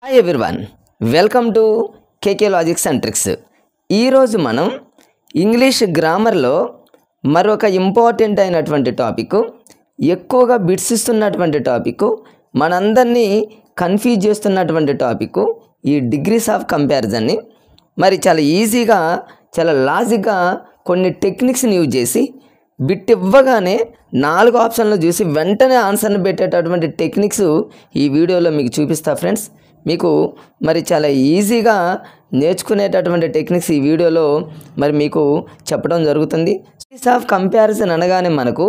Hi everyone, welcome to KK logics and tricks. ఈరోజు మనం English గ్రామర్లో మరొక ఇంపార్టెంట్ అయినటువంటి టాపిక్, ఎక్కువగా బిట్స్ ఇస్తున్నటువంటి టాపిక్, మనందరినీ కన్ఫ్యూజ్ చేస్తున్నటువంటి టాపిక్ ఈ డిగ్రీస్ ఆఫ్ కంపారిజన్ని మరి చాలా ఈజీగా చాలా లాజిక్గా కొన్ని టెక్నిక్స్ని యూజ్ చేసి బిట్ ఇవ్వగానే 4 ఆప్షన్లు చూసి వెంటనే ఆన్సర్ని పెట్టేటటువంటి టెక్నిక్స్ ఈ వీడియోలో మీకు చూపిస్తా ఫ్రెండ్స్. మీకు మరి చాలా ఈజీగా నేర్చుకునేటటువంటి టెక్నిక్స్ ఈ వీడియోలో మరి మీకు చెప్పడం జరుగుతుంది. డిగ్రీస్ ఆఫ్ కంపారిజన్ అనగానే మనకు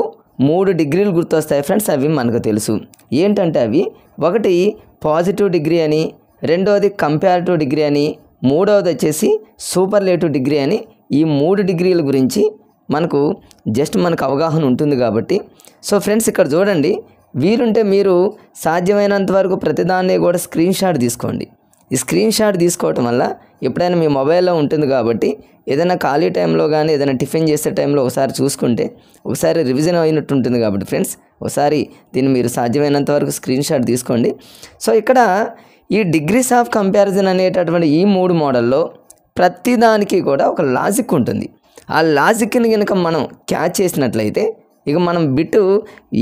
3 డిగ్రీలు గుర్తొస్తాయి ఫ్రెండ్స్. అవి మనకు తెలుసు. ఏంటంటే అవి, ఒకటి పాజిటివ్ డిగ్రీ అని, రెండవది కంపారిటివ్ డిగ్రీ అని, మూడవది వచ్చేసి సూపర్లేటివ్ డిగ్రీ అని. ఈ 3 డిగ్రీల గురించి మనకు మనకు అవగాహన ఉంటుంది కాబట్టి. సో ఫ్రెండ్స్, ఇక్కడ చూడండి, వీలుంటే మీరు సాధ్యమైనంత వరకు ప్రతిదాన్ని కూడా స్క్రీన్ షాట్ తీసుకోండి. ఈ స్క్రీన్ షాట్ తీసుకోవటం వల్ల ఎప్పుడైనా మీ మొబైల్లో ఉంటుంది కాబట్టి ఏదైనా ఖాళీ టైంలో కానీ ఏదైనా టిఫిన్ చేసే టైంలో ఒకసారి చూసుకుంటే ఒకసారి రివిజన్ అయినట్టు ఉంటుంది కాబట్టి ఫ్రెండ్స్, ఒకసారి దీన్ని మీరు సాధ్యమైనంత వరకు స్క్రీన్ షాట్ తీసుకోండి. సో ఇక్కడ ఈ డిగ్రీస్ ఆఫ్ కంపారిజన్ అనేటటువంటి ఈ 3 మోడల్లో ప్రతిదానికి కూడా ఒక లాజిక్ ఉంటుంది. ఆ లాజిక్ని కనుక మనం క్యాచ్ చేసినట్లయితే ఇక మనం బిట్టు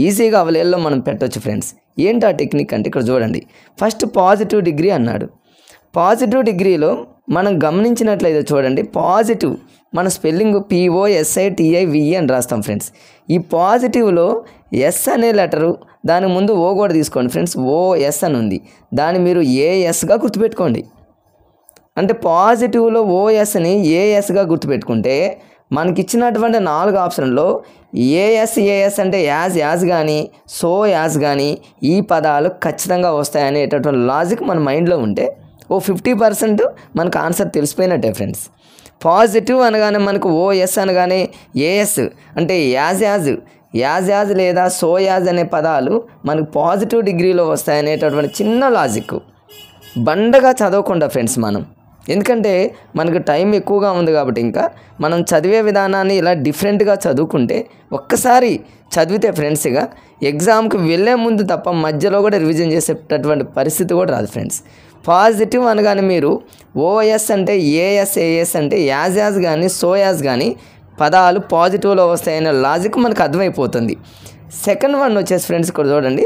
ఈజీగా అవలేల్లో మనం పెట్టవచ్చు ఫ్రెండ్స్. ఏంటి ఆ టెక్నిక్ అంటే, ఇక్కడ చూడండి, ఫస్ట్ పాజిటివ్ డిగ్రీ అన్నాడు. పాజిటివ్ డిగ్రీలో మనం గమనించినట్లయితే చూడండి, పాజిటివ్ మన స్పెల్లింగ్ POSITIVE అని రాస్తాం ఫ్రెండ్స్. ఈ పాజిటివ్లో ఎస్ అనే లెటరు, దాని ముందు ఓ కూడా తీసుకోండి ఫ్రెండ్స్. OS అని ఉంది, దాన్ని మీరు ASగా గుర్తుపెట్టుకోండి. అంటే పాజిటివ్లో OSని ASగా గుర్తుపెట్టుకుంటే మనకిచ్చినటువంటి 4 ఆప్షన్లో AS అంటే యాజ్ కానీ యాజ్ కానీ ఈ పదాలు ఖచ్చితంగా వస్తాయనేటటువంటి లాజిక్ మన మైండ్లో ఉంటే 50% మనకు ఆన్సర్ తెలిసిపోయినట్టే ఫ్రెండ్స్. పాజిటివ్ అనగానే మనకు OS అనగానే AS అంటే యాజ్ లేదా యాజ్ అనే పదాలు మనకు పాజిటివ్ డిగ్రీలో వస్తాయనేటటువంటి చిన్న లాజిక్ బండగా చదవకుండా ఫ్రెండ్స్ మనం, ఎందుకంటే మనకు టైం ఎక్కువగా ఉంది కాబట్టి ఇంకా మనం చదివే విధానాన్ని ఇలా డిఫరెంట్గా చదువుకుంటే ఒక్కసారి చదివితే ఫ్రెండ్స్ ఇక ఎగ్జామ్కి వెళ్ళే ముందు తప్ప మధ్యలో కూడా రివిజన్ చేసేటటువంటి పరిస్థితి కూడా రాదు ఫ్రెండ్స్. పాజిటివ్ అనగానే మీరు OS అంటే AS అంటే యాజ్ కానీ యాజ్ కానీ పదాలు పాజిటివ్లో వస్తాయనే లాజిక్ మనకు అర్థమైపోతుంది. సెకండ్ వన్ వచ్చేసి ఫ్రెండ్స్, ఇక్కడ చూడండి,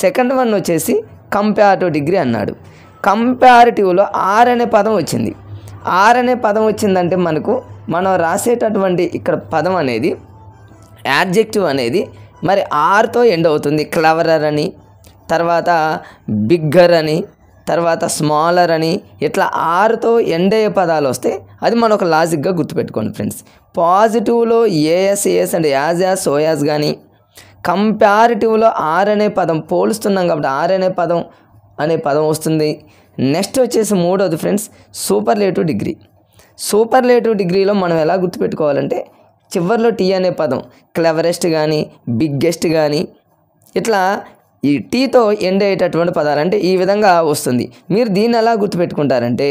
సెకండ్ వన్ వచ్చేసి కంపారిటివ్ డిగ్రీ అన్నాడు. కంపారిటివ్లో R అనే పదం వచ్చింది. R అనే పదం వచ్చిందంటే మనం రాసేటటువంటి ఇక్కడ పదం అనేది యాడ్జెక్టివ్ అనేది మరి Rతో ఎండ్ అవుతుంది. క్లవరర్ అని, తర్వాత బిగ్గర్ అని, తర్వాత స్మాలర్ అని, ఇట్లా Rతో ఎండ్ అయ్యే పదాలు వస్తే అది మనం ఒక లాజిక్గా గుర్తుపెట్టుకోండి ఫ్రెండ్స్. పాజిటివ్లో AS అంటే యాజ్ కానీ, కంపారిటివ్లో R అనే పదం పోలుస్తున్నాం కాబట్టి R అనే పదం వస్తుంది. నెక్స్ట్ వచ్చేసి మూడోది ఫ్రెండ్స్, సూపర్లేటివ్ డిగ్రీ. సూపర్లేటివ్ డిగ్రీలో మనం ఎలా గుర్తుపెట్టుకోవాలంటే చివరిలో T అనే పదం క్లెవరెస్ట్ కానీ బిగ్గెస్ట్ కానీ ఇట్లా ఈ టీతో ఎండ్ అయ్యేటటువంటి పదాలు అంటే ఈ విధంగా వస్తుంది. మీరు దీన్ని ఎలా గుర్తుపెట్టుకుంటారంటే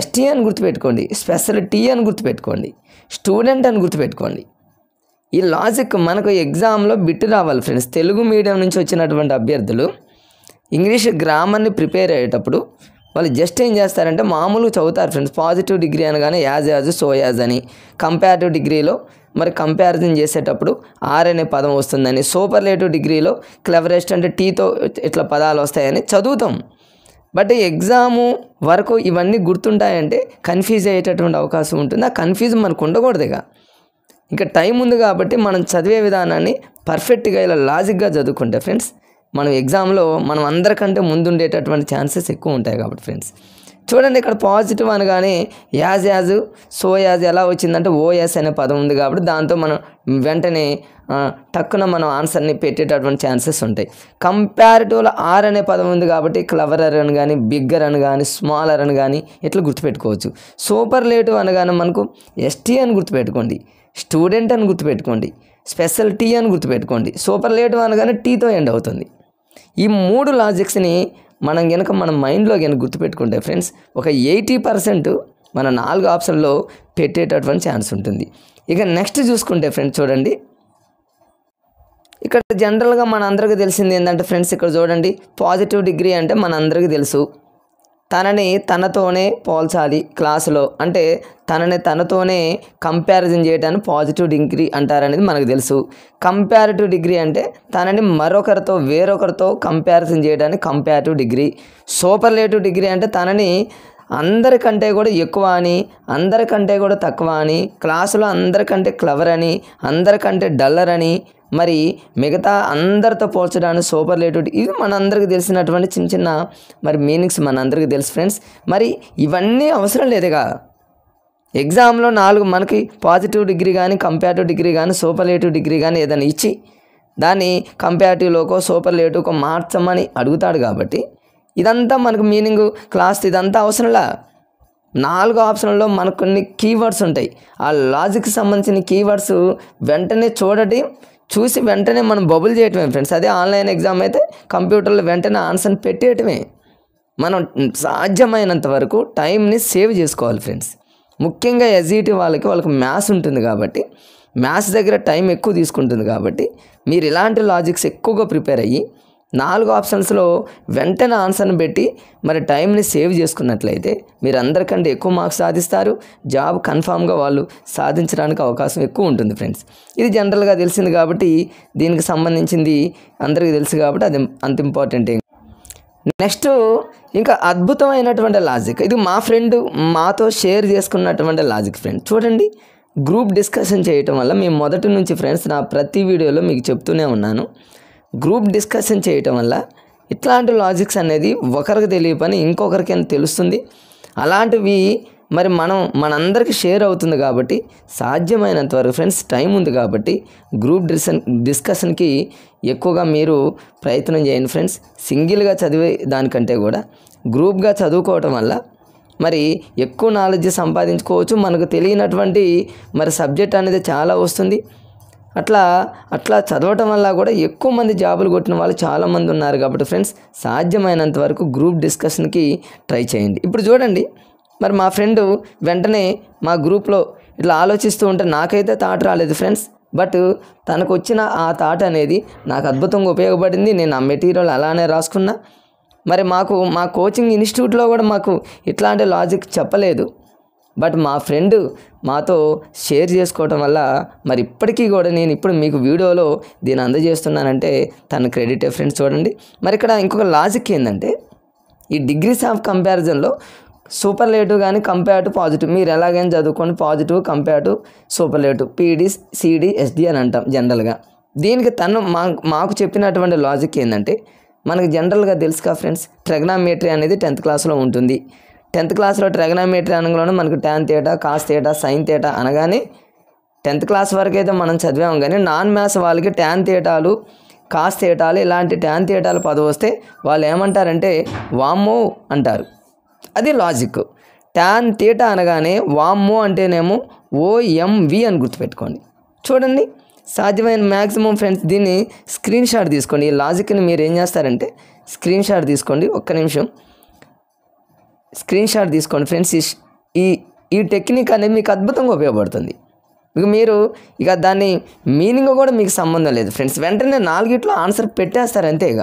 ST అని గుర్తుపెట్టుకోండి, స్పెషల్ T అని గుర్తుపెట్టుకోండి, స్టూడెంట్ అని గుర్తుపెట్టుకోండి. ఈ లాజిక్ మనకు ఎగ్జామ్లో బిట్ రావాలి ఫ్రెండ్స్. తెలుగు మీడియం నుంచి వచ్చినటువంటి అభ్యర్థులు ఇంగ్లీష్ గ్రామర్ని ప్రిపేర్ అయ్యేటప్పుడు వాళ్ళు ఏం చేస్తారంటే మామూలుగా చదువుతారు ఫ్రెండ్స్. పాజిటివ్ డిగ్రీ అనగానే యాజ్ అని, కంపారిటివ్ డిగ్రీలో మరి కంపారిజన్ చేసేటప్పుడు R అనే పదం వస్తుందని, సూపర్లేటివ్ డిగ్రీలో క్లెవరెస్ట్ అంటే Tతో ఇట్లా పదాలు వస్తాయని చదువుతాం. బట్ ఎగ్జాము వరకు ఇవన్నీ గుర్తుంటాయంటే కన్ఫ్యూజ్ అయ్యేటటువంటి అవకాశం ఉంటుంది. ఆ కన్ఫ్యూజ్ మనకు ఉండకూడదుగా. ఇంకా టైం ఉంది కాబట్టి మనం చదివే విధానాన్ని పర్ఫెక్ట్గా ఇలా లాజిక్గా చదువుకుంటే ఫ్రెండ్స్ మనం ఎగ్జామ్లో మనం అందరికంటే ముందుండేటటువంటి ఛాన్సెస్ ఎక్కువ ఉంటాయి కాబట్టి ఫ్రెండ్స్. చూడండి, ఇక్కడ పాజిటివ్ అనగానే యాజ్ ఎలా వచ్చిందంటే OS అనే పదం ఉంది కాబట్టి దాంతో మనం వెంటనే టక్కున మనం ఆన్సర్ని పెట్టేటటువంటి ఛాన్సెస్ ఉంటాయి. కంపారిటివ్లో R అనే పదం ఉంది కాబట్టి క్లవరర్ అని కానీ బిగ్గర్ అని కానీ స్మాలర్ అని కానీ ఇట్లా గుర్తుపెట్టుకోవచ్చు. సూపర్లేటివ్ అనగానే మనకు ST అని గుర్తుపెట్టుకోండి, స్టూడెంట్ అని గుర్తుపెట్టుకోండి, స్పెషల్ T అని గుర్తుపెట్టుకోండి. సూపర్లేటివ్ అనగానే Tతో ఎండ్ అవుతుంది. ఈ 3 లాజిక్స్ని మనం కనుక మన మైండ్లో కనుక గుర్తుపెట్టుకుంటే ఫ్రెండ్స్ ఒక 80% మన 4 ఆప్షన్లో పెట్టేటటువంటి ఛాన్స్ ఉంటుంది. ఇక నెక్స్ట్ చూసుకుంటే ఫ్రెండ్స్ చూడండి, ఇక్కడ జనరల్గా మన అందరికీ తెలిసింది ఏంటంటే ఫ్రెండ్స్, ఇక్కడ చూడండి, పాజిటివ్ డిగ్రీ అంటే మన అందరికీ తెలుసు తనని తనతోనే పోల్చాలి క్లాసులో, అంటే తనని తనతోనే కంపారిజన్ చేయడానికి పాజిటివ్ డిగ్రీ అంటారనేది మనకు తెలుసు. కంపారిటివ్ డిగ్రీ అంటే తనని మరొకరితో వేరొకరితో కంపారిజన్ చేయడానికి కంపారిటివ్ డిగ్రీ. సూపర్లేటివ్ డిగ్రీ అంటే తనని అందరికంటే కూడా ఎక్కువ అని, అందరికంటే కూడా తక్కువ అని, క్లాసులో అందరికంటే క్లవర్ అని, అందరికంటే డల్లర్ అని, మరి మిగతా అందరితో పోల్చడానికి సూపర్లేటివ్. ఇవి మనందరికీ తెలిసినటువంటి చిన్న చిన్న మరి మీనింగ్స్ మనందరికీ తెలుసు ఫ్రెండ్స్. మరి ఇవన్నీ అవసరం లేదుగా. ఎగ్జామ్లో 4 మనకి పాజిటివ్ డిగ్రీ కానీ, కంపారిటివ్ డిగ్రీ కానీ, సూపర్లేటివ్ డిగ్రీ కానీ ఏదైనా ఇచ్చి దాన్ని కంపారిటివ్లోకో సూపర్లేటివ్కో మార్చమని అడుగుతాడు. కాబట్టి ఇదంతా మనకు మీనింగ్ క్లాస్ ఇదంతా అవసరంలా. 4 ఆప్షన్లలో మనకు కొన్ని కీవర్డ్స్ ఉంటాయి. ఆ లాజిక్కి సంబంధించిన కీవర్డ్స్ వెంటనే చూసి వెంటనే మనం బబుల్ చేయటమే ఫ్రెండ్స్. అదే ఆన్లైన్ ఎగ్జామ్ అయితే కంప్యూటర్లో వెంటనే ఆన్సర్ని పెట్టేయటమే. మనం సాధ్యమైనంత వరకు టైంని సేవ్ చేసుకోవాలి ఫ్రెండ్స్. ముఖ్యంగా ఎస్ఈటీ వాళ్ళకి మ్యాథ్స్ ఉంటుంది కాబట్టి, మ్యాథ్స్ దగ్గర టైం ఎక్కువ తీసుకుంటుంది కాబట్టి మీరు ఇలాంటి లాజిక్స్ ఎక్కువగా ప్రిపేర్ అయ్యి 4 ఆప్షన్స్లో వెంటనే ఆన్సర్ని పెట్టి మరి టైంని సేవ్ చేసుకున్నట్లయితే మీరు అందరికంటే ఎక్కువ మార్క్స్ సాధిస్తారు. జాబ్ కన్ఫామ్గా వాళ్ళు సాధించడానికి అవకాశం ఎక్కువ ఉంటుంది ఫ్రెండ్స్. ఇది జనరల్గా తెలిసింది కాబట్టి, దీనికి సంబంధించింది అందరికీ తెలుసు కాబట్టి అది అంత ఇంపార్టెంట్. నెక్స్ట్ ఇంకా అద్భుతమైనటువంటి లాజిక్, ఇది మా ఫ్రెండ్ మాతో షేర్ చేసుకున్నటువంటి లాజిక్ ఫ్రెండ్. చూడండి, గ్రూప్ డిస్కషన్ చేయటం వల్ల మేము మొదటి నుంచి ఫ్రెండ్స్ నా ప్రతి వీడియోలో మీకు చెప్తూనే ఉన్నాను, గ్రూప్ డిస్కషన్ చేయటం వల్ల ఇట్లాంటి లాజిక్స్ అనేది ఒకరికి తెలియ పని ఇంకొకరికి తెలుస్తుంది. అలాంటివి మరి మనందరికీ షేర్ అవుతుంది కాబట్టి సాధ్యమైనంత వరకు ఫ్రెండ్స్ టైం ఉంది కాబట్టి గ్రూప్ డిస్కషన్కి ఎక్కువగా మీరు ప్రయత్నం చేయండి ఫ్రెండ్స్. సింగిల్గా చదివే దానికంటే కూడా గ్రూప్గా చదువుకోవటం వల్ల మరి ఎక్కువ నాలెడ్జ్ సంపాదించుకోవచ్చు. మనకు తెలియనటువంటి మరి సబ్జెక్ట్ అనేది చాలా వస్తుంది. అట్లా చదవటం వల్ల కూడా ఎక్కువ మంది జాబులు కొట్టిన వాళ్ళు చాలామంది ఉన్నారు. కాబట్టి ఫ్రెండ్స్ సాధ్యమైనంత వరకు గ్రూప్ డిస్కషన్కి ట్రై చేయండి. ఇప్పుడు చూడండి, మరి మా ఫ్రెండ్ వెంటనే మా గ్రూప్లో ఇట్లా ఆలోచిస్తూ ఉంటే నాకైతే థాట్ రాలేదు ఫ్రెండ్స్. బట్ తనకు వచ్చిన ఆ థాట్ అనేది నాకు అద్భుతంగా ఉపయోగపడింది. నేను ఆ మెటీరియల్ అలానే రాసుకున్నా. మరి మా కోచింగ్ ఇన్స్టిట్యూట్లో కూడా మాకు ఇట్లాంటి లాజిక్ చెప్పలేదు. బట్ మా ఫ్రెండ్ మాతో షేర్ చేసుకోవటం వల్ల మరి ఇప్పటికీ కూడా నేను ఇప్పుడు మీకు వీడియోలో దీన్ని అందజేస్తున్నానంటే తన క్రెడిటే ఫ్రెండ్స్. చూడండి, మరి ఇక్కడ ఇంకొక లాజిక్ ఏంటంటే ఈ డిగ్రీస్ ఆఫ్ కంపారిజన్లో సూపర్లేటివ్ కానీ కంపేర్టివ్ పాజిటివ్ మీరు ఎలాగైనా చదువుకోండి. Positive comparative superlative PD CD SD అని అంటాం జనరల్గా. దీనికి మాకు చెప్పినటువంటి లాజిక్ ఏంటంటే మనకు జనరల్గా తెలుసుగా ఫ్రెండ్స్, ట్రిగ్నామెట్రీ అనేది 10th క్లాస్లో ఉంటుంది. 10th క్లాస్లో ట్రిగ్నామెట్రీ అనగానే మనకు tan θ cos θ sin θ అనగానే 10th క్లాస్ వరకు అయితే మనం చదివాము. కానీ నాన్ మ్యాథ్స్ వాళ్ళకి tan θలు cos θలు ఇలాంటి tan θలు పదవి వస్తే వాళ్ళు ఏమంటారంటే వామ్మో అంటారు. అది లాజిక్. tan θ అనగానే వామ్మో అంటేనేమో OMV అని గుర్తుపెట్టుకోండి. చూడండి, సాధ్యమైన మ్యాక్సిమం ఫ్రెండ్స్ దీన్ని స్క్రీన్ షాట్ తీసుకోండి. ఈ లాజిక్ని మీరు ఏం చేస్తారంటే స్క్రీన్ షాట్ తీసుకోండి. ఒక్క నిమిషం స్క్రీన్ షాట్ తీసుకోండి ఫ్రెండ్స్. ఈ టెక్నిక్ అనేది మీకు అద్భుతంగా ఉపయోగపడుతుంది. మీరు ఇక దాన్ని మీనింగ్ కూడా మీకు సంబంధం లేదు ఫ్రెండ్స్. వెంటనే 4 ఆన్సర్ పెట్టేస్తారు అంతే. ఇక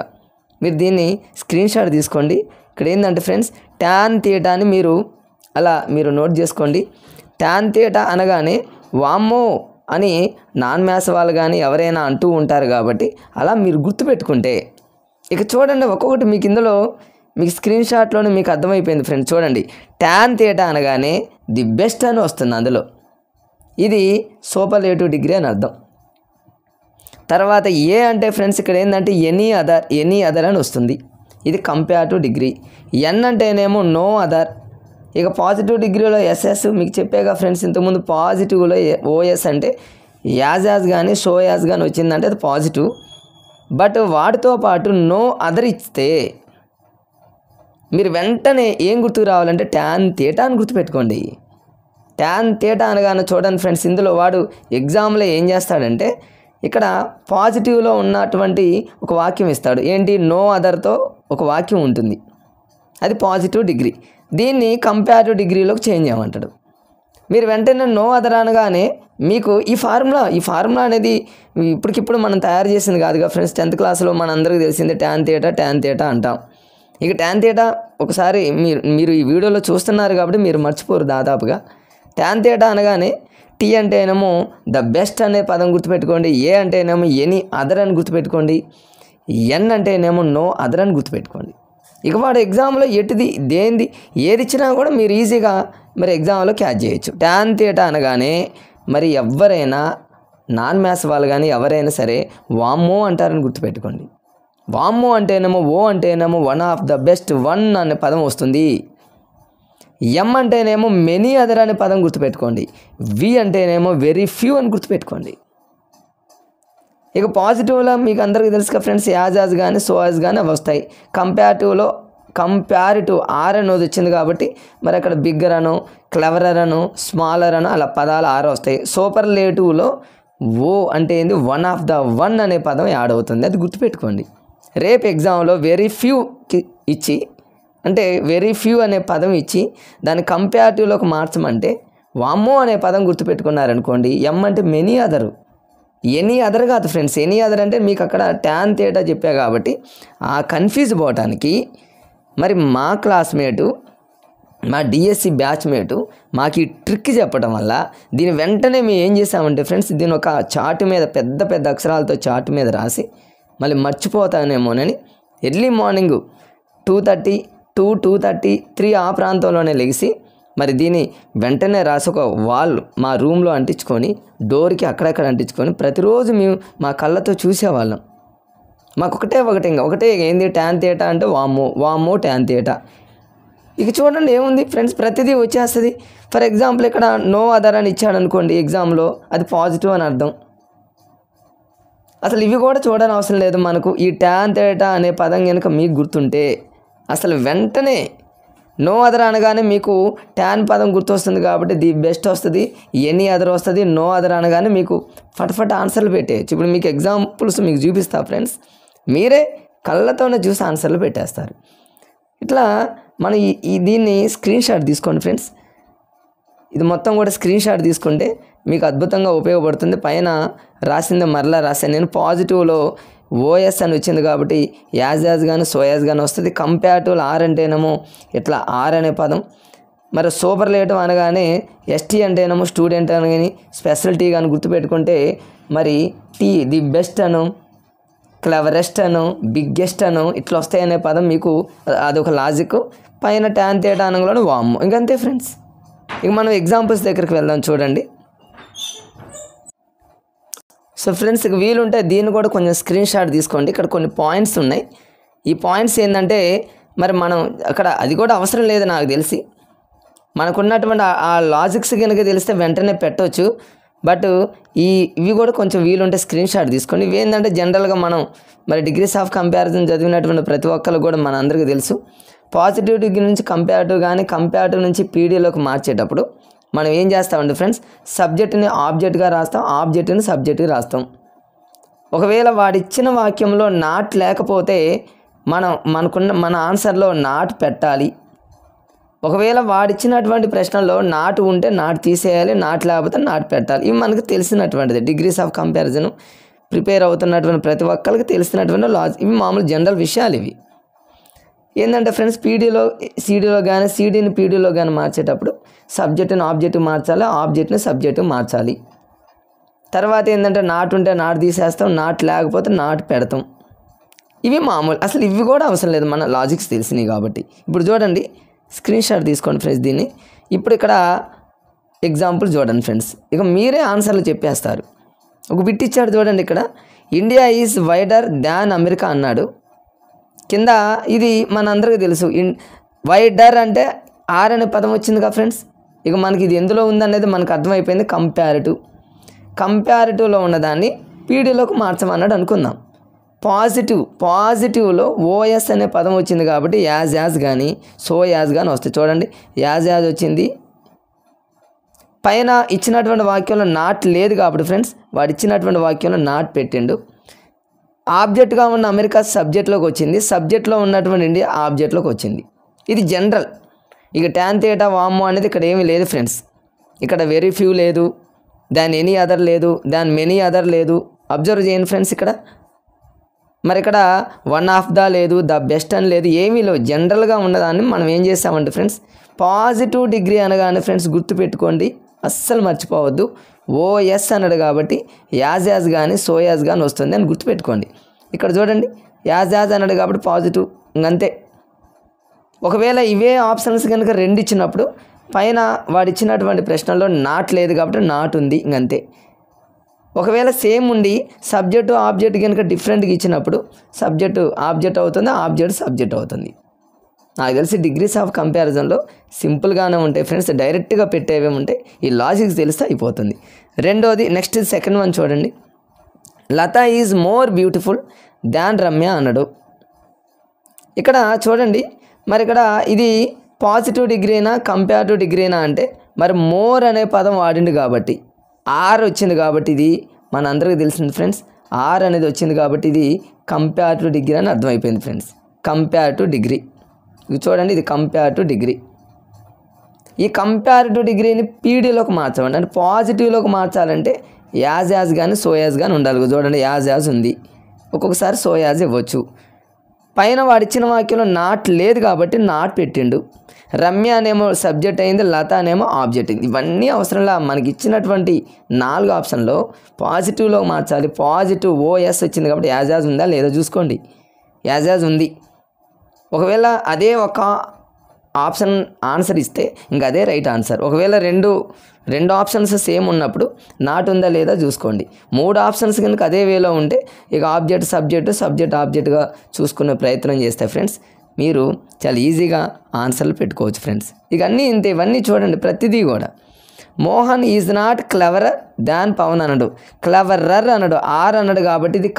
మీరు దీన్ని స్క్రీన్ షాట్ తీసుకోండి. ఇక్కడ ఏంటంటే ఫ్రెండ్స్ tan θ అని మీరు నోట్ చేసుకోండి. tan θ అనగానే వామ్మో అని నాన్ మ్యాథ్స్ వాళ్ళు కానీ ఎవరైనా అంటూ ఉంటారు. కాబట్టి అలా మీరు గుర్తుపెట్టుకుంటే ఇక చూడండి, ఒక్కొక్కటి మీకు ఇందులో మీకు స్క్రీన్ షాట్లోనే మీకు అర్థమైపోయింది ఫ్రెండ్స్. చూడండి, tan θ అనగానే ది బెస్ట్ అని వస్తుంది అందులో. ఇది సూపర్లేటివ్ డిగ్రీ అని అర్థం. తర్వాత ఏ అంటే ఫ్రెండ్స్ ఇక్కడ ఏంటంటే ఎనీ అదర్ అని వస్తుంది. ఇది కంపేరిటివ్ డిగ్రీ. ఎన్ అంటేనేమో నో అదర్. ఇక పాజిటివ్ డిగ్రీలో ఎస్ఎస్ మీకు చెప్పాగా ఫ్రెండ్స్ ఇంతకుముందు. పాజిటివ్లో ఓఎస్ అంటే యాజ్ కానీ షో యాజ్ కానీ వచ్చిందంటే అది పాజిటివ్. బట్ వాటితో పాటు నో అదర్ ఇస్తే మీరు వెంటనే ఏం గుర్తుకు రావాలంటే tan θ అని గుర్తుపెట్టుకోండి. tan θ అనగానే చూడండి ఫ్రెండ్స్, ఇందులో వాడు ఎగ్జామ్లో ఏం చేస్తాడంటే ఇక్కడ పాజిటివ్లో ఉన్నటువంటి ఒక వాక్యం ఇస్తాడు. ఏంటి, నో అదర్తో ఒక వాక్యం ఉంటుంది. అది పాజిటివ్ డిగ్రీ. దీన్ని కంపారిటివ్ డిగ్రీలోకి చేంజ్ చేయమంటాడు. మీరు వెంటనే నో అదర్ అనగానే మీకు ఈ ఫార్ములా అనేది ఇప్పటికిప్పుడు మనం తయారు చేసింది కాదుగా ఫ్రెండ్స్. 10th క్లాస్లో మన అందరికీ తెలిసిందే tan θ అంటాం. ఇక ట్యాన్ థీటా ఒకసారి మీరు ఈ వీడియోలో చూస్తున్నారు కాబట్టి మీరు మర్చిపోరు దాదాపుగా. ట్యాన్ థీటా అనగానే టీ అంటేనేమో ద బెస్ట్ అనే పదం గుర్తుపెట్టుకోండి, ఏ అంటేనేమో ఎనీ అదర్ అని గుర్తుపెట్టుకోండి, ఎన్ అంటేనేమో నో అదర్ అని గుర్తుపెట్టుకోండి. ఇక వాడు ఎగ్జామ్లో దేంది ఏది ఇచ్చినా కూడా మీరు ఈజీగా మరి ఎగ్జామ్లో క్యాచ్ చేయొచ్చు. ట్యాన్ థీటా అనగానే మరి ఎవరైనా నాన్ మ్యాథ్స్ వాళ్ళు కానీ ఎవరైనా సరే వామ్మో అంటారని గుర్తుపెట్టుకోండి. వామ్మో అంటేనేమో ఓ అంటేనేమో one of the best, one అనే పదం వస్తుంది. ఎం అంటేనేమో మెనీ అదర్ అనే పదం గుర్తుపెట్టుకోండి. వి అంటేనేమో వెరీ ఫ్యూ అని గుర్తుపెట్టుకోండి. ఇక పాజిటివ్లో మీకు అందరికీ తెలుసుగా ఫ్రెండ్స్, యాజ్ కానీ సో యాజ్ కానీ అవి వస్తాయి. కంపారిటివ్ ఆర్ అనేది వచ్చింది కాబట్టి మరి అక్కడ బిగ్గర్ అను, క్లెవరర్ అను, స్మాలర్ అను అలా పదాలు 6 వస్తాయి. సూపర్లేటివ్లో ఓ అంటే ఏంది, వన్ ఆఫ్ ద వన్ అనే పదం యాడ్ అవుతుంది, అది గుర్తుపెట్టుకోండి. రేపు ఎగ్జామ్లో వెరీ ఫ్యూ ఇచ్చి అంటే వెరీ ఫ్యూ అనే పదం ఇచ్చి దాన్ని కంపారిటివ్లోకి మార్చమంటే వామ్మో అనే పదం గుర్తుపెట్టుకున్నారనుకోండి. ఎం అంటే మెనీ అదరు, ఎనీ అదర్ కాదు ఫ్రెండ్స్. ఎనీ అదర్ అంటే మీకు అక్కడ ట్యాన్ థీటా చెప్పా కాబట్టి ఆ కన్ఫ్యూజ్ పోవటానికి మరి మా క్లాస్మేటు, మా డిఎస్సి బ్యాచ్మేటు మాకు ఈ ట్రిక్ చెప్పడం వల్ల దీని వెంటనే మేము ఏం చేసామంటే ఫ్రెండ్స్, దీని ఒక చార్ట్ మీద పెద్ద పెద్ద అక్షరాలతో చార్ట్ మీద రాసి మళ్ళీ మర్చిపోతానేమోనని ఎర్లీ మార్నింగ్ 2:30, 2:30, 3 ఆ ప్రాంతంలోనే లెగిసి మరి దీన్ని వెంటనే రాసి ఒక వాల్ మా రూమ్లో అంటించుకొని డోర్కి అక్కడక్కడ అంటించుకొని ప్రతిరోజు మేము మా కళ్ళతో చూసేవాళ్ళం. మాకు ఒకటే ఏంది ట్యాన్ థీటా అంటే వామ్మో ట్యాన్ థీటా. ఇక చూడండి ఏముంది ఫ్రెండ్స్, ప్రతిదీ వచ్చేస్తుంది. ఫర్ ఎగ్జాంపుల్ ఇక్కడ నో అదర్ అని ఇచ్చాడు అనుకోండి ఎగ్జామ్లో, అది పాజిటివ్ అని అర్థం. అసలు ఇవి కూడా చూడని అవసరం లేదు మనకు. ఈ ట్యాన్ థీటా అనే పదం కనుక మీకు గుర్తుంటే అసలు వెంటనే నో అదర్ అనగానే మీకు ట్యాన్ పదం గుర్తొస్తుంది కాబట్టి ది బెస్ట్ వస్తుంది, ఎనీ అదర్ వస్తుంది. నో అదర్ అనగానే మీకు ఫటాఫట్ ఆన్సర్లు పెట్టేయచ్చు. ఇప్పుడు మీకు ఎగ్జాంపుల్స్ మీకు చూపిస్తా ఫ్రెండ్స్, మీరే కళ్ళతోనే చూసి ఆన్సర్లు పెట్టేస్తారు. ఇట్లా మనం దీన్ని స్క్రీన్ షాట్ తీసుకోండి ఫ్రెండ్స్. ఇది మొత్తం కూడా స్క్రీన్ షాట్ తీసుకుంటే మీకు అద్భుతంగా ఉపయోగపడుతుంది. పైన రాసింది మరలా రాశాను నేను. పాజిటివ్లో ఓఎస్ అని వచ్చింది కాబట్టి యాజ్ కానీ సో యాజ్ కానీ వస్తుంది. కంపారిటివ్ ఆర్ అంటేనేమో ఇట్లా ఆర్ అనే పదం. మరి సూపర్లేటివ్ అనగానే ఎస్టీ అంటేనేమో స్టూడెంట్ అని కానీ స్పెషాలిటీ కానీ గుర్తుపెట్టుకుంటే మరి టీ ది బెస్ట్ అను, క్లెవరెస్ట్ అను, బిగ్గెస్ట్ అను ఇట్లా వస్తాయనే పదం మీకు అదొక లాజిక్. పైన ట్యాన్ థీటా అనగానే వామ్. ఇంకంతే ఫ్రెండ్స్. ఇక మనం ఎగ్జాంపుల్స్ దగ్గరికి వెళ్దాం చూడండి. సో ఫ్రెండ్స్, ఇక వీలుంటే దీన్ని కూడా కొంచెం స్క్రీన్ షాట్ తీసుకోండి. ఇక్కడ కొన్ని పాయింట్స్ ఉన్నాయి. ఈ పాయింట్స్ ఏంటంటే మరి మనం అక్కడ అది కూడా అవసరం లేదు నాకు తెలిసి. మనకున్నటువంటి ఆ లాజిక్స్ కనుక తెలిస్తే వెంటనే పెట్టవచ్చు. బట్ ఇవి కూడా కొంచెం వీలుంటే స్క్రీన్ షాట్ తీసుకోండి. ఇవి ఏంటంటే జనరల్గా మనం మరి డిగ్రీస్ ఆఫ్ కంపారిజన్ చదివినటువంటి ప్రతి ఒక్కరు కూడా మన అందరికీ తెలుసు. పాజిటివ్ డిగ్రీ నుంచి కంపారిటివ్ కానీ కంపారిటివ్ నుంచి పీడీలోకి మార్చేటప్పుడు మనం ఏం చేస్తామంటే ఫ్రెండ్స్, సబ్జెక్ట్ని ఆబ్జెక్ట్గా రాస్తాం, ఆబ్జెక్ట్ని సబ్జెక్ట్గా రాస్తాం. ఒకవేళ వాడిచ్చిన వాక్యంలో నాట్ లేకపోతే మన ఆన్సర్లో నాట్ పెట్టాలి. ఒకవేళ వాడిచ్చినటువంటి ప్రశ్నలో నాటు ఉంటే నాటు తీసేయాలి, నాటు లేకపోతే నాటు పెట్టాలి. ఇవి మనకు తెలిసినటువంటిది. డిగ్రీస్ ఆఫ్ కంపారిజన్ ప్రిపేర్ అవుతున్నటువంటి ప్రతి ఒక్కరికి తెలిసినటువంటి లాజిక్. ఇవి మామూలు జనరల్ విషయాలు. ఇవి ఏంటంటే ఫ్రెండ్స్, సీడీలో కానీ సీడీని పీడీలో కానీ మార్చేటప్పుడు సబ్జెక్ట్ని ఆబ్జెక్ట్ మార్చాలి, ఆబ్జెక్ట్ని సబ్జెక్టు మార్చాలి. తర్వాత ఏంటంటే నాటు ఉంటే నాటు తీసేస్తాం, నాటు లేకపోతే నాటు పెడతాం. ఇవి మామూలు. అసలు ఇవి కూడా అవసరం లేదు, మన లాజిక్స్ తెలిసినాయి కాబట్టి. ఇప్పుడు చూడండి, స్క్రీన్ షాట్ తీసుకోండి ఫ్రెండ్స్ దీన్ని. ఇప్పుడు ఇక్కడ ఎగ్జాంపుల్ చూడండి ఫ్రెండ్స్, ఇక మీరే ఆన్సర్లు చెప్పేస్తారు. ఒక బిట్ ఇచ్చాడు చూడండి. ఇక్కడ India is wider than America అన్నాడు. కింద ఇది మనందరికీ తెలుసు, వైడర్ అంటే ఆర్ అనే పదం వచ్చింది కదా ఫ్రెండ్స్. ఇక మనకి ఇది ఎందులో ఉందనేది మనకు అర్థమైపోయింది. కంపారిటివ్లో ఉన్నదాన్ని పీడీలోకి మార్చమన్నాడు అనుకుందాం. పాజిటివ్లో ఓఎస్ అనే పదం వచ్చింది కాబట్టి యాజ్ కానీ సో యాజ్ కానీ వస్తాయి. చూడండి, యాజ్ వచ్చింది. పైన ఇచ్చినటువంటి వాక్యంలో నాట్ లేదు కాబట్టి ఫ్రెండ్స్, వాడు ఇచ్చినటువంటి వాక్యంలో నాట్ పెట్టిండు. ఆబ్జెక్ట్గా ఉన్న అమెరికా సబ్జెక్ట్లోకి వచ్చింది, సబ్జెక్ట్లో ఉన్నటువంటి ఇండియా ఆబ్జెక్ట్లోకి వచ్చింది. ఇది జనరల్. ఇక ట్యాన్ థీటా వామ్మో అనేది ఇక్కడ ఏమీ లేదు ఫ్రెండ్స్. ఇక్కడ వెరీ ఫ్యూ లేదు, దాని ఎనీ అదర్ లేదు, దాని మెనీ అదర్ లేదు. అబ్జర్వ్ చేయండి ఫ్రెండ్స్, ఇక్కడ మరి ఇక్కడ వన్ ఆఫ్ ద లేదు, ద బెస్ట్ అని లేదు, ఏమీ లేవు. జనరల్గా ఉన్నదాన్ని మనం ఏం చేస్తామంటే ఫ్రెండ్స్, పాజిటివ్ డిగ్రీ అనగానే ఫ్రెండ్స్ గుర్తుపెట్టుకోండి, అస్సలు మర్చిపోవద్దు. ఓఎస్ అన్నాడు కాబట్టి యాజ్ కానీ సోయాజ్ కానీ వస్తుంది అని గుర్తుపెట్టుకోండి. ఇక్కడ చూడండి, యాజ్ అన్నాడు కాబట్టి పాజిటివ్, ఇంకంతే. ఒకవేళ ఇవే ఆప్షన్స్ కనుక రెండు ఇచ్చినప్పుడు పైన వాడు ఇచ్చినటువంటి ప్రశ్నల్లో నాట్ లేదు కాబట్టి నాట్ ఉంది, ఇంకంతే. ఒకవేళ సేమ్ ఉండి సబ్జెక్టు ఆబ్జెక్ట్ కనుక డిఫరెంట్గా ఇచ్చినప్పుడు సబ్జెక్టు ఆబ్జెక్ట్ అవుతుంది, ఆబ్జెక్ట్ సబ్జెక్ట్ అవుతుంది. నాకు తెలిసి డిగ్రీస్ ఆఫ్ కంపారిజన్లో సింపుల్గానే ఉంటాయి ఫ్రెండ్స్, డైరెక్ట్గా పెట్టేవే ఉంటాయి. ఈ లాజిక్స్ తెలిస్తే అయిపోతుంది. రెండోది నెక్స్ట్ సెకండ్ వన్ చూడండి, Latha is more beautiful than Ramya అన్నాడు. ఇక్కడ చూడండి, మరి ఇక్కడ ఇది పాజిటివ్ డిగ్రీనా కంపారిటివ్ డిగ్రీనా అంటే మరి మోర్ అనే పదం వాడిండు కాబట్టి ఆర్ వచ్చింది కాబట్టి ఇది మన అందరికీ తెలిసింది ఫ్రెండ్స్. ఆర్ అనేది వచ్చింది కాబట్టి ఇది కంపారిటివ్ డిగ్రీ అని అర్థమైపోయింది ఫ్రెండ్స్. కంపారిటివ్ డిగ్రీ ఇది చూడండి, ఇది కంపారిటివ్ డిగ్రీ. ఈ కంపారిటివ్ డిగ్రీని పీడీలోకి మార్చామండి, అంటే పాజిటివ్లోకి మార్చాలంటే యాజ్ కానీ సోయాజ్ కానీ ఉండాలి. చూడండి, యాజ్ ఉంది, ఒక్కొక్కసారి సోయాజ్ ఇవ్వచ్చు. పైన వాడిచ్చిన వాక్యంలో నాట్ లేదు కాబట్టి నాట్ పెట్టిండు. రమ్య అనేమో సబ్జెక్ట్ అయింది, లత అనేమో ఆబ్జెక్ట్ అయింది. ఇవన్నీ అవసరంలా మనకి ఇచ్చినటువంటి 4 ఆప్షన్లో పాజిటివ్లో మార్చాలి. పాజిటివ్ ఓఎస్ వచ్చింది కాబట్టి యాజ్ ఉందా లేదా చూసుకోండి, యాజ్ ఉంది. ఒకవేళ అదే ఒక ఆప్షన్ ఆన్సర్ ఇస్తే ఇంకా అదే రైట్ ఆన్సర్. ఒకవేళ రెండు ఆప్షన్స్ సేమ్ ఉన్నప్పుడు నాట్ ఉందా లేదా చూసుకోండి. 3 ఆప్షన్స్ కనుక అదే వేలో ఉంటే ఇక ఆబ్జెక్ట్ సబ్జెక్ట్ ఆబ్జెక్ట్గా చూసుకునే ప్రయత్నం చేస్తే ఫ్రెండ్స్ మీరు చాలా ఈజీగా ఆన్సర్లు పెట్టుకోవచ్చు ఫ్రెండ్స్. ఇక అన్నీ ఇంతే, ఇవన్నీ చూడండి ప్రతిదీ కూడా. మోహన్ ఈజ్ నాట్ క్లెవరర్ దాన్ పవన్ అన్నాడు, క్లెవరర్ అన్నాడు, ఆర్ అన్నాడు కాబట్టి ఇది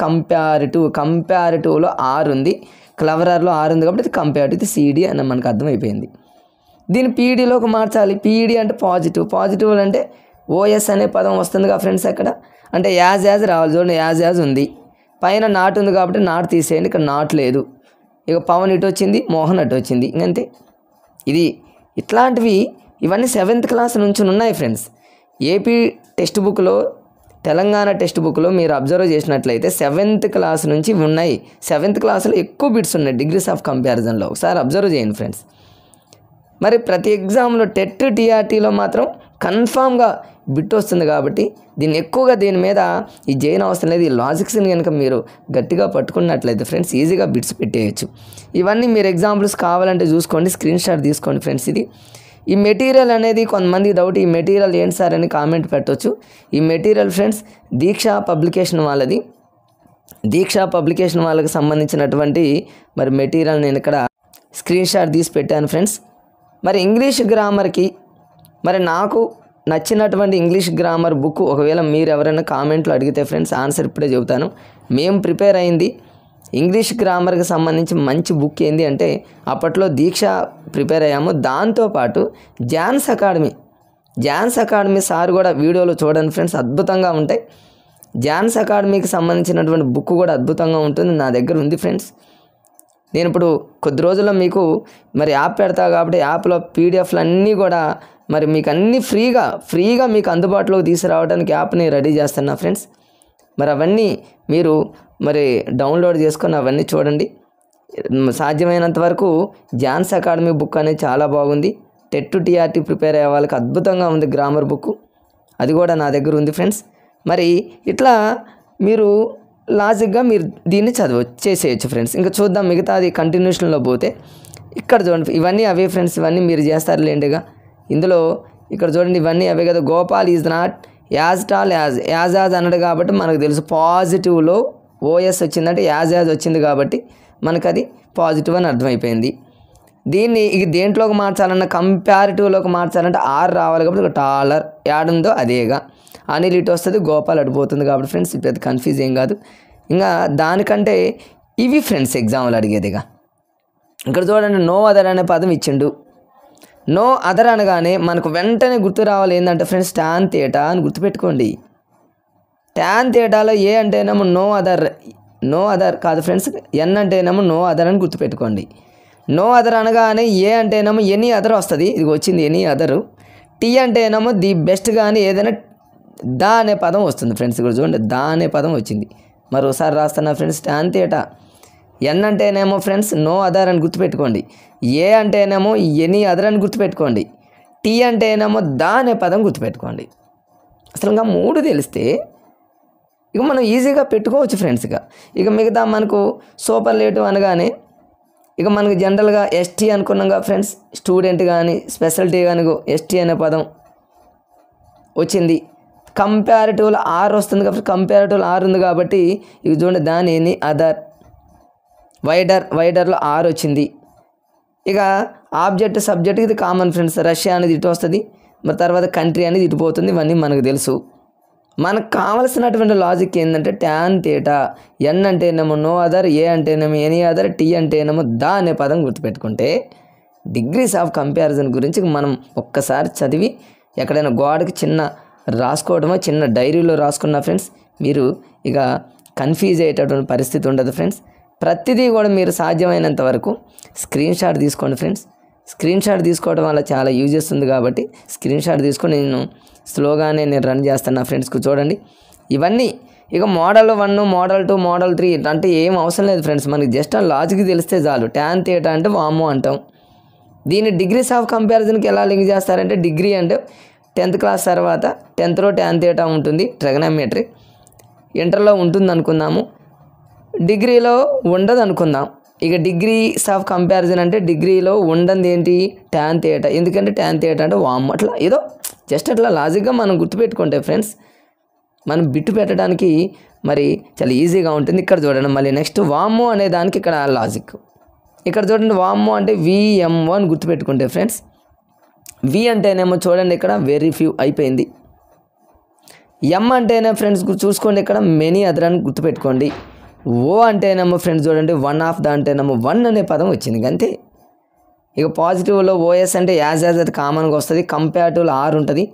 కంపారిటివ్లో ఆర్ ఉంది, క్లెవరర్లో ఆర్ ఉంది కాబట్టి ఇది కంపారిటివ్, ఇది సిడి అని మనకు అర్థమైపోయింది. దీన్ని పీడీలోకి మార్చాలి. పీడీ అంటే పాజిటివ్ అంటే ఓఎస్ అనే పదం వస్తుందిగా ఫ్రెండ్స్ అక్కడ, అంటే యాజ్ రావాలి. చూడండి, యాజ్ ఉంది, పైన నాట్ ఉంది కాబట్టి నాట్ తీసేయండి, ఇక్కడ నాట్ లేదు. ఇక పవన్ ఇటు వచ్చింది, మోహన్ అటు వచ్చింది, ఇంకంతే. ఇది ఇట్లాంటివి ఇవన్నీ 7th క్లాస్ నుంచి ఉన్నాయి ఫ్రెండ్స్. ఏపీ టెక్స్ట్ బుక్లో, తెలంగాణ టెక్స్ట్ బుక్లో మీరు అబ్జర్వ్ చేసినట్లయితే 7th క్లాస్ నుంచి ఉన్నాయి. 7th క్లాస్లో ఎక్కువ బిట్స్ ఉన్నాయి డిగ్రీస్ ఆఫ్ కంపారిజన్లో, ఒకసారి అబ్జర్వ్ చేయండి ఫ్రెండ్స్. మరి ప్రతి ఎగ్జామ్లో టెట్ టీఆర్టీలో మాత్రం కన్ఫామ్గా బిట్ వస్తుంది కాబట్టి దీన్ని ఎక్కువగా దీని మీద ఈ జైన్ అవసరం లేదు. ఈ లాజిక్స్ని కనుక మీరు గట్టిగా పట్టుకున్నట్లయితే ఫ్రెండ్స్ ఈజీగా బిట్స్ పెట్టేయచ్చు. ఇవన్నీ మీరు ఎగ్జాంపుల్స్ కావాలంటే చూసుకోండి, స్క్రీన్ షాట్ తీసుకోండి ఫ్రెండ్స్. ఇది ఈ మెటీరియల్ అనేది కొంతమంది డౌట్, ఈ మెటీరియల్ ఏంటి సార్ అని కామెంట్ పెట్టవచ్చు. ఈ మెటీరియల్ ఫ్రెండ్స్ దీక్షా పబ్లికేషన్ వాళ్ళది. దీక్షా పబ్లికేషన్ వాళ్ళకి సంబంధించినటువంటి మరి మెటీరియల్ నేను ఇక్కడ స్క్రీన్ షాట్ తీసి పెట్టాను ఫ్రెండ్స్. మరి ఇంగ్లీష్ గ్రామర్కి మరి నాకు నచ్చినటువంటి ఇంగ్లీష్ గ్రామర్ బుక్ ఒకవేళ మీరు ఎవరైనా కామెంట్లో అడిగితే ఫ్రెండ్స్ ఆన్సర్ ఇప్పుడే చెబుతాను. మేము ప్రిపేర్ అయింది ఇంగ్లీష్ గ్రామర్కి సంబంధించి మంచి బుక్ ఏంది అంటే అప్పట్లో దీక్ష ప్రిపేర్ అయ్యాము. దాంతోపాటు జాన్స్ అకాడమీ సార్ కూడా వీడియోలో చూడండి ఫ్రెండ్స్, అద్భుతంగా ఉంటాయి. జాన్స్ అకాడమీకి సంబంధించినటువంటి బుక్ కూడా అద్భుతంగా ఉంటుంది, నా దగ్గర ఉంది ఫ్రెండ్స్. నేను ఇప్పుడు కొద్ది రోజుల్లో మీకు మరి యాప్ పెడతా కాబట్టి యాప్లో పీడిఎఫ్లు అన్నీ కూడా మరి మీకు అన్నీ ఫ్రీగా మీకు అందుబాటులోకి తీసుకురావడానికి యాప్ని రెడీ చేస్తున్నా ఫ్రెండ్స్. మరి అవన్నీ మీరు మరి డౌన్లోడ్ చేసుకొని అవన్నీ చూడండి. సాధ్యమైనంత వరకు జాన్స్ అకాడమీ బుక్ అనేది చాలా బాగుంది. టెట్ టీఆర్టీ ప్రిపేర్ అయ్యే వాళ్ళకి అద్భుతంగా ఉంది గ్రామర్ బుక్, అది కూడా నా దగ్గర ఉంది ఫ్రెండ్స్. మరి ఇట్లా మీరు లాజిక్గా మీరు దీన్ని చేసేయచ్చు ఫ్రెండ్స్. ఇంకా చూద్దాం మిగతాది కంటిన్యూషన్లో పోతే. ఇక్కడ చూడండి, ఇవన్నీ అవే ఫ్రెండ్స్, ఇవన్నీ మీరు చేస్తారు లేండిగా. ఇందులో ఇక్కడ చూడండి, ఇవన్నీ అవే కదా. Gopal is not as tall as అన్నాడు కాబట్టి మనకు తెలుసు పాజిటివ్లో ఓఎస్ వచ్చిందంటే యాజ్ వచ్చింది కాబట్టి మనకు అది పాజిటివ్ అని అర్థమైపోయింది. దీన్ని ఇక దేంట్లోకి మార్చాలన్నా కంపారిటివ్లోకి మార్చాలంటే ఆర్ రావాలి కాబట్టి ఒక టాలర్ యాడుందో అదేగా. అనిల్ ఇటు వస్తుంది, గోపాల్ అడిపోతుంది కాబట్టి ఫ్రెండ్స్ పెద్ద కన్ఫ్యూజ్ ఏం కాదు. ఇంకా దానికంటే ఇవి ఫ్రెండ్స్ ఎగ్జామ్లు అడిగేదిగా. ఇక్కడ చూడండి, నో అదర్ అనే పదం ఇచ్చిండు. నో అదర్ అనగానే మనకు వెంటనే గుర్తు రావాలి ఏంటంటే ఫ్రెండ్స్ టాన్ థీటా అని గుర్తుపెట్టుకోండి. టాన్ థీటాలో ఏ అంటేనేమో నో అదర్ కాదు ఫ్రెండ్స్, ఎన్ అంటేనేమో నో అదర్ అని గుర్తుపెట్టుకోండి. నో అదర్ అనగానే ఏ అంటేనేమో ఎనీ అదర్ వస్తుంది, ఇది వచ్చింది ఎనీ అదరు. టీ అంటేనేమో ది బెస్ట్ కానీ ఏదైనా దా అనే పదం వస్తుంది ఫ్రెండ్స్. ఇక్కడ చూడండి, దా అనే పదం వచ్చింది. మరోసారి రాస్తున్నా ఫ్రెండ్స్, tan theta. ఎన్ అంటేనేమో ఫ్రెండ్స్ నో అదర్ అని గుర్తుపెట్టుకోండి. ఏ అంటేనేమో ఎనీ అదర్ అని గుర్తుపెట్టుకోండి. టీ అంటేనేమో దా అనే పదం గుర్తుపెట్టుకోండి. అసలు ఇంకా 3 తెలిస్తే ఇక మనం ఈజీగా పెట్టుకోవచ్చు ఫ్రెండ్స్. ఇక మిగతా మనకు సూపర్లేటివ్ అనగానే ఇక మనకు జనరల్గా ఎస్టీ అనుకున్నాగా ఫ్రెండ్స్, స్టూడెంట్ కానీ స్పెషాలిటీ కానీ ఎస్టీ అనే పదం వచ్చింది. కంపారిటివ్లో ఆర్ వస్తుంది కాబట్టి కంపారిటివ్లో ఆర్ ఉంది కాబట్టి ఇక చూడండి దాని ఎనీ అదర్. వైడర్లో ఆర్ వచ్చింది. ఇక ఆబ్జెక్ట్ సబ్జెక్ట్ ఇది కామన్ ఫ్రెండ్స్, రష్యా అనేది ఇటు వస్తుంది, మరి తర్వాత కంట్రీ అనేది ఇటు పోతుంది. ఇవన్నీ మనకు తెలుసు. మనకు కావలసినటువంటి లాజిక్ ఏంటంటే tan theta. ఎన్ అంటేనేమో నో అదర్, ఏ అంటేనేమో ఎనీ అదర్, టీ అంటేనేమో దా అనే పదం గుర్తుపెట్టుకుంటే డిగ్రీస్ ఆఫ్ కంపారిజన్ గురించి మనం ఒక్కసారి చదివి ఎక్కడైనా గోడకి చిన్న రాసుకోవడమో చిన్న డైరీలో రాసుకున్న ఫ్రెండ్స్ మీరు ఇక కన్ఫ్యూజ్ అయ్యేటటువంటి పరిస్థితి ఉండదు ఫ్రెండ్స్. ప్రతిదీ కూడా మీరు సాధ్యమైనంత వరకు స్క్రీన్ షాట్ తీసుకోండి ఫ్రెండ్స్. స్క్రీన్ షాట్ తీసుకోవడం వల్ల చాలా యూజెస్ ఉంది కాబట్టి స్క్రీన్ షాట్ తీసుకొని నేను స్లోగానే రన్ చేస్తాను ఫ్రెండ్స్కి. చూడండి ఇవన్నీ ఇక మోడల్ 1, మోడల్ 2, మోడల్ 3 అంటే ఏం అవసరం లేదు ఫ్రెండ్స్. మనకి జస్ట్ ఆ లాజిక్ తెలిస్తే చాలు. tan theta అంటే వామో అంటాం. దీన్ని డిగ్రీస్ ఆఫ్ కంపారిజన్కి ఎలా లింక్ చేస్తారంటే డిగ్రీ అంటే 10th క్లాస్ తర్వాత 10thలో tan theta ఉంటుంది, ట్రిగనోమెట్రీ. ఇంటర్లో ఉంటుంది అనుకుందాము, డిగ్రీలో ఉండదు అనుకుందాం. ఇక డిగ్రీస్ ఆఫ్ కంపారిజన్ అంటే డిగ్రీలో ఉండదు ఏంటి, tan theta. ఎందుకంటే tan theta అంటే వామ్. అట్లా ఏదో జస్ట్ అట్లా లాజిక్గా మనం గుర్తుపెట్టుకుంటే ఫ్రెండ్స్ మనం బిట్టు పెట్టడానికి మరి చాలా ఈజీగా ఉంటుంది. ఇక్కడ చూడండి మళ్ళీ నెక్స్ట్ వామ్మో అనే దానికి ఇక్కడ లాజిక్. ఇక్కడ చూడండి వామ్మో అంటే VMO అని గుర్తుపెట్టుకుంటే ఫ్రెండ్స్. వి అంటేనేమో చూడండి ఇక్కడ వెరీ ఫ్యూ అయిపోయింది. ఎం అంటేనే ఫ్రెండ్స్ చూసుకోండి ఇక్కడ మెనీ అదర్ అని గుర్తుపెట్టుకోండి. ఓ అంటేనేమో ఫ్రెండ్స్ చూడండి వన్ ఆఫ్ ద అంటేనేమో వన్ అనే పదం వచ్చింది అంతే. ఇక పాజిటివ్లో ఓఎస్ అంటే యాజ్ అది కామన్గా వస్తుంది, కంపారిటివ్లో ఆర్ ఉంటుంది,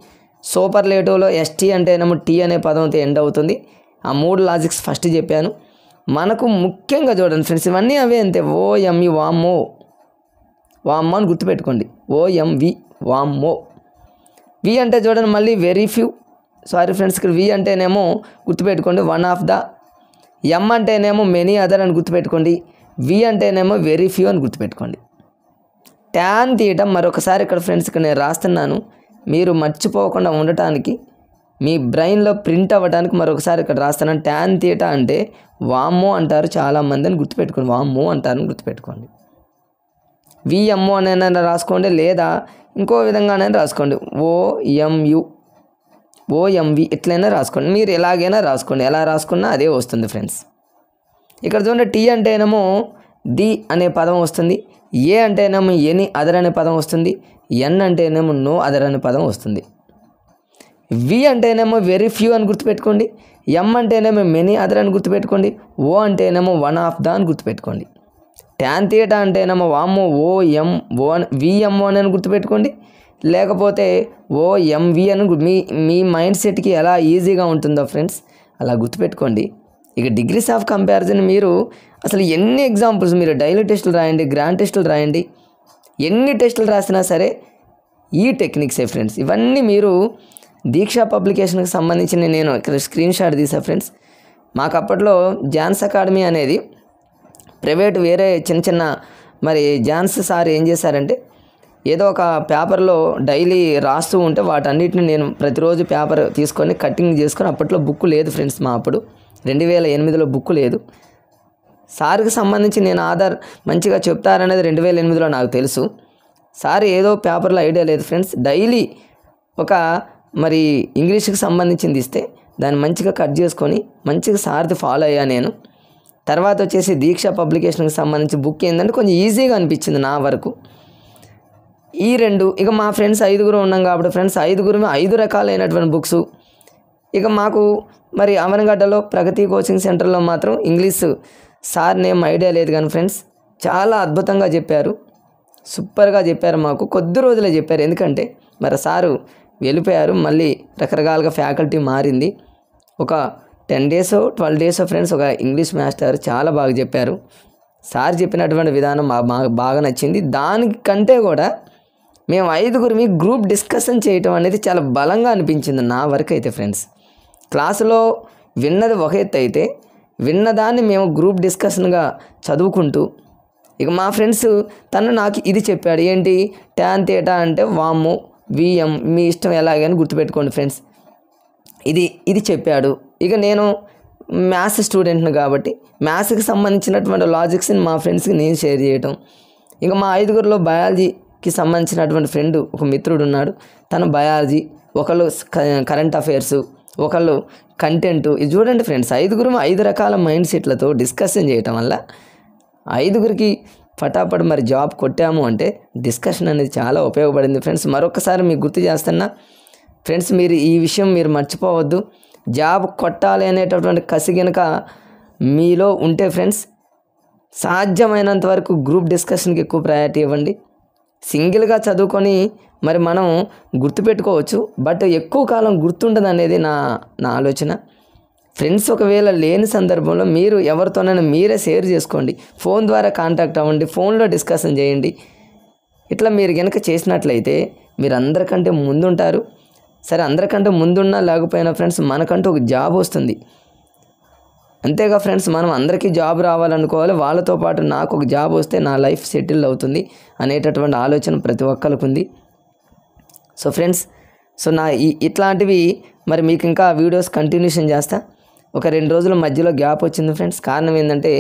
సూపర్లేటివ్లో ఎస్టీ అంటేనేమో టీ అనే పదంతో ఎండ్ అవుతుంది. ఆ 3 లాజిక్స్ ఫస్ట్ చెప్పాను. మనకు ముఖ్యంగా చూడండి ఫ్రెండ్స్ ఇవన్నీ అవే అంతే. OME వామ్మో, వామ్మో అని గుర్తుపెట్టుకోండి. OMV వామ్మో. వి అంటే చూడండి మళ్ళీ వెరీ ఫ్యూ, సారీ ఫ్రెండ్స్ ఇక్కడ వి అంటేనేమో గుర్తుపెట్టుకోండి వన్ ఆఫ్ ద. ఎం అంటేనేమో మెనీ అదర్ అని గుర్తుపెట్టుకోండి. వి అంటేనేమో వెరీ ఫ్యూ అని గుర్తుపెట్టుకోండి. tan theta మరొకసారి ఇక్కడ ఫ్రెండ్స్ ఇక్కడ నేను రాస్తున్నాను, మీరు మర్చిపోకుండా ఉండటానికి మీ బ్రెయిన్లో ప్రింట్ అవ్వడానికి మరొకసారి ఇక్కడ రాస్తున్నాను. tan theta అంటే వామ్మో అంటారు చాలామంది అని గుర్తుపెట్టుకోండి, వామ్మో అంటారని గుర్తుపెట్టుకోండి. VMO అనైనా రాసుకోండి, లేదా ఇంకో విధంగానైనా రాసుకోండి. OMV ఇట్లయినా రాసుకోండి, మీరు ఎలాగైనా రాసుకోండి, ఎలా రాసుకున్నా అదే వస్తుంది ఫ్రెండ్స్. ఇక్కడ చూడండి టీ అంటేనేమో ది అనే పదం వస్తుంది, ఏ అంటేనేమో ఎనీ అదర్ అనే పదం వస్తుంది, ఎన్ అంటేనేమో నో అదర్ అనే పదం వస్తుంది. వి అంటేనేమో వెరీ ఫ్యూ అని గుర్తుపెట్టుకోండి, ఎం అంటేనేమో మెనీ అదర్ అని గుర్తుపెట్టుకోండి, ఓ అంటేనేమో వన్ ఆఫ్ ద అని గుర్తుపెట్టుకోండి. tan theta అంటేనేమో వామ్మో VMO అని గుర్తుపెట్టుకోండి, లేకపోతే OMV అని మీ మైండ్ సెట్కి ఎలా ఈజీగా ఉంటుందో ఫ్రెండ్స్ అలా గుర్తుపెట్టుకోండి. ఇక డిగ్రీస్ ఆఫ్ కంపారిజన్ మీరు అసలు ఎన్ని ఎగ్జాంపుల్స్ మీరు డైలీ టెస్టులు రాయండి, గ్రాండ్ టెస్టులు రాయండి, ఎన్ని టెస్టులు రాసినా సరే ఈ టెక్నిక్సే ఫ్రెండ్స్. ఇవన్నీ మీరు దీక్ష పబ్లికేషన్కి సంబంధించి నేను ఇక్కడ స్క్రీన్ షాట్ తీసా ఫ్రెండ్స్. మాకు అప్పట్లో జాన్స్ అకాడమీ అనేది ప్రైవేట్ వేరే చిన్న మరి జాన్స్ సార్ ఏం చేశారంటే ఏదో ఒక పేపర్లో డైలీ రాస్తూ ఉంటే వాటన్నిటిని నేను ప్రతిరోజు పేపర్ తీసుకొని కటింగ్ చేసుకొని, అప్పట్లో బుక్ లేదు ఫ్రెండ్స్, మా అప్పుడు 2008లో బుక్ లేదు. సార్కి సంబంధించి నేను ఆధార్ మంచిగా చెప్తారనేది 2008లో నాకు తెలుసు. సార్ ఏదో పేపర్లో ఐడియా లేదు ఫ్రెండ్స్, డైలీ ఒక మరి ఇంగ్లీష్కి సంబంధించింది ఇస్తే దాన్ని మంచిగా కట్ చేసుకొని మంచిగా సార్ది ఫాలో అయ్యా నేను. తర్వాత వచ్చేసి దీక్ష పబ్లికేషన్కి సంబంధించి బుక్ ఏంటంటే కొంచెం ఈజీగా అనిపించింది నా వరకు. ఈ 2 ఇక మా ఫ్రెండ్స్ 5గురు ఉన్నాం కాబట్టి ఫ్రెండ్స్ 5గురు 5 రకాలైనటువంటి బుక్స్. ఇక మాకు మరి అవనగడ్డలో ప్రగతి కోచింగ్ సెంటర్లో మాత్రం ఇంగ్లీష్ సార్ నేమ్ ఐడియా లేదు కానీ ఫ్రెండ్స్ చాలా అద్భుతంగా చెప్పారు, సూపర్గా చెప్పారు. మాకు కొద్ది రోజులే చెప్పారు, ఎందుకంటే మరి సారు వెళ్ళిపోయారు, మళ్ళీ రకరకాలుగా ఫ్యాకల్టీ మారింది. ఒక 10 days 12 days ఫ్రెండ్స్ ఒక ఇంగ్లీష్ మాస్టర్ చాలా బాగా చెప్పారు. సార్ చెప్పినటువంటి విధానం మాకు బాగా నచ్చింది. దానికంటే కూడా మేము 5గురిమి గ్రూప్ డిస్కషన్ చేయటం అనేది చాలా బలంగా అనిపించింది నా వరకు అయితే ఫ్రెండ్స్. క్లాసులో విన్నది ఒక ఎత్తు అయితే విన్నదాన్ని మేము గ్రూప్ డిస్కషన్గా చదువుకుంటూ ఇక మా ఫ్రెండ్స్ తను నాకు ఇది చెప్పాడు, ఏంటి tan θ అంటే వాము విఎం, మీ ఇష్టం ఎలాగని గుర్తుపెట్టుకోండి ఫ్రెండ్స్. ఇది చెప్పాడు. ఇక నేను మ్యాథ్స్ స్టూడెంట్ని కాబట్టి మ్యాథ్స్కి సంబంధించినటువంటి లాజిక్స్ని మా ఫ్రెండ్స్కి నేను షేర్ చేయటం. ఇక మా 5గురిలో బయాలజీకి సంబంధించినటువంటి ఫ్రెండ్ ఒక మిత్రుడు ఉన్నాడు, తను బయాలజీ, ఒకళ్ళు కరెంట్ అఫైర్స్, ఒకళ్ళు కంటెంట్. ఇది చూడండి ఫ్రెండ్స్, 5గురు 5 రకాల మైండ్ సెట్లతో డిస్కషన్ చేయటం వల్ల 5గురికి ఫటాఫట్ మరి జాబ్ కొట్టాము అంటే డిస్కషన్ అనేది చాలా ఉపయోగపడింది ఫ్రెండ్స్. మరొకసారి మీకు గుర్తు చేస్తున్నా ఫ్రెండ్స్, మీరు ఈ విషయం మీరు మర్చిపోవద్దు. జాబ్ కొట్టాలి అనేటటువంటి కసి కనుక మీలో ఉంటే ఫ్రెండ్స్, సాధ్యమైనంత వరకు గ్రూప్ డిస్కషన్కి ఎక్కువ ప్రయారిటీ ఇవ్వండి. సింగిల్గా చదువుకొని మరి మనం గుర్తుపెట్టుకోవచ్చు, బట్ ఎక్కువ కాలం గుర్తుండదు అనేది నా ఆలోచన. ఫ్రెండ్స్ ఒకవేళ లేని సందర్భంలో మీరు ఎవరితోనైనా మీరే షేర్ చేసుకోండి, ఫోన్ ద్వారా కాంటాక్ట్ అవ్వండి, ఫోన్లో డిస్కషన్ చేయండి. ఇట్లా మీరు కనుక చేసినట్లయితే మీరు అందరికంటే ముందుంటారు. సరే, అందరికంటే ముందున్నా లేకపోయినా ఫ్రెండ్స్ మనకంటూ ఒక జాబ్ వస్తుంది. అంతేగా ఫ్రెండ్స్, మనం అందరికీ జాబ్ రావాలనుకోవాలి, వాళ్ళతో పాటు నాకు ఒక జాబ్ వస్తే నా లైఫ్ సెటిల్ అవుతుంది అనేటటువంటి ఆలోచన ప్రతి ఒక్కరికి ఉంది. సో ఫ్రెండ్స్, సో నా ఇట్లాంటివి మరి మీకు ఇంకా వీడియోస్ కంటిన్యూషన్ చేస్తా. ఒక 2 రోజుల మధ్యలో గ్యాప్ వచ్చింది ఫ్రెండ్స్. కారణం ఏంటంటే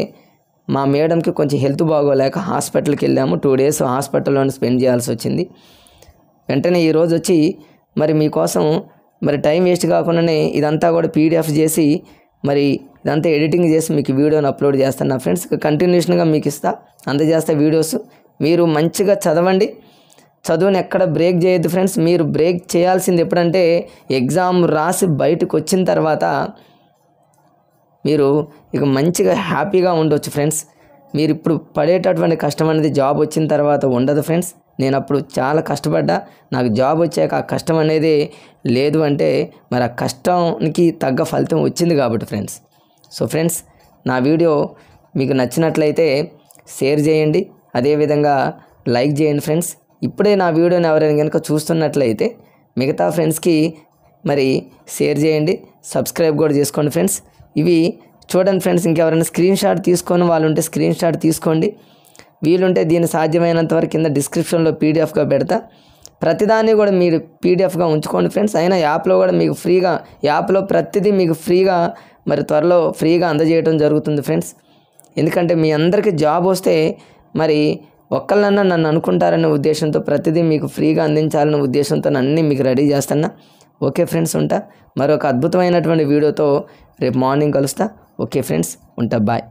మా మేడంకి కొంచెం హెల్త్ బాగోలేక హాస్పిటల్కి వెళ్ళాము. 2 days హాస్పిటల్లోనే స్పెండ్ చేయాల్సి వచ్చింది. వెంటనే ఈరోజు వచ్చి మరి మీకోసం మరి టైం వేస్ట్ కాకుండానే ఇదంతా కూడా PDF చేసి మరి ఇదంతా ఎడిటింగ్ చేసి మీకు వీడియోని అప్లోడ్ చేస్తాను నా ఫ్రెండ్స్. కంటిన్యూషన్గా మీకు అందజేస్తా వీడియోస్. మీరు మంచిగా చదవండి, చదువుని ఎక్కడ బ్రేక్ చేయొద్దు ఫ్రెండ్స్. మీరు బ్రేక్ చేయాల్సింది ఎప్పుడంటే ఎగ్జామ్ రాసి బయటకు వచ్చిన తర్వాత మీరు ఇక మంచిగా హ్యాపీగా ఉండొచ్చు ఫ్రెండ్స్. మీరు ఇప్పుడు పడేటటువంటి కష్టం అనేది జాబ్ వచ్చిన తర్వాత ఉండదు ఫ్రెండ్స్. నేను అప్పుడు చాలా కష్టపడ్డా, నాకు జాబ్ వచ్చాక ఆ కష్టం అనేది లేదు అంటే మరి ఆ కష్టానికి తగ్గ ఫలితం వచ్చింది కాబట్టి ఫ్రెండ్స్. సో ఫ్రెండ్స్, నా వీడియో మీకు నచ్చినట్లయితే షేర్ చేయండి, అదేవిధంగా లైక్ చేయండి ఫ్రెండ్స్. ఇప్పుడే నా వీడియోని ఎవరైనా కనుక చూస్తున్నట్లయితే మిగతా ఫ్రెండ్స్కి మరి షేర్ చేయండి, సబ్స్క్రైబ్ కూడా చేసుకోండి ఫ్రెండ్స్. ఇవి చూడండి ఫ్రెండ్స్, ఇంకెవరైనా స్క్రీన్ షాట్ తీసుకొని వాళ్ళు ఉంటే స్క్రీన్ షాట్ తీసుకోండి. వీలుంటే దీన్ని సాధ్యమైనంత వరకు కింద డిస్క్రిప్షన్లో పీడిఎఫ్గా పెడతా. ప్రతిదాన్ని కూడా మీరు పీడిఎఫ్గా ఉంచుకోండి ఫ్రెండ్స్. అయినా యాప్లో కూడా మీకు ఫ్రీగా, యాప్లో ప్రతిదీ మీకు ఫ్రీగా మరి త్వరలో ఫ్రీగా అందజేయడం జరుగుతుంది ఫ్రెండ్స్. ఎందుకంటే మీ అందరికీ జాబ్ వస్తే మరి ఒక్కళ్ళన్నా నన్ను అనుకుంటారనే ఉద్దేశంతో ప్రతిదీ మీకు ఫ్రీగా అందించాలనే ఉద్దేశంతో అన్నీ మీకు రెడీ చేస్తున్నా. ఓకే ఫ్రెండ్స్, ఉంటా. మరొక అద్భుతమైనటువంటి వీడియోతో రేపు మార్నింగ్ కలుస్తా. ఓకే ఫ్రెండ్స్, ఉంటా. బాయ్.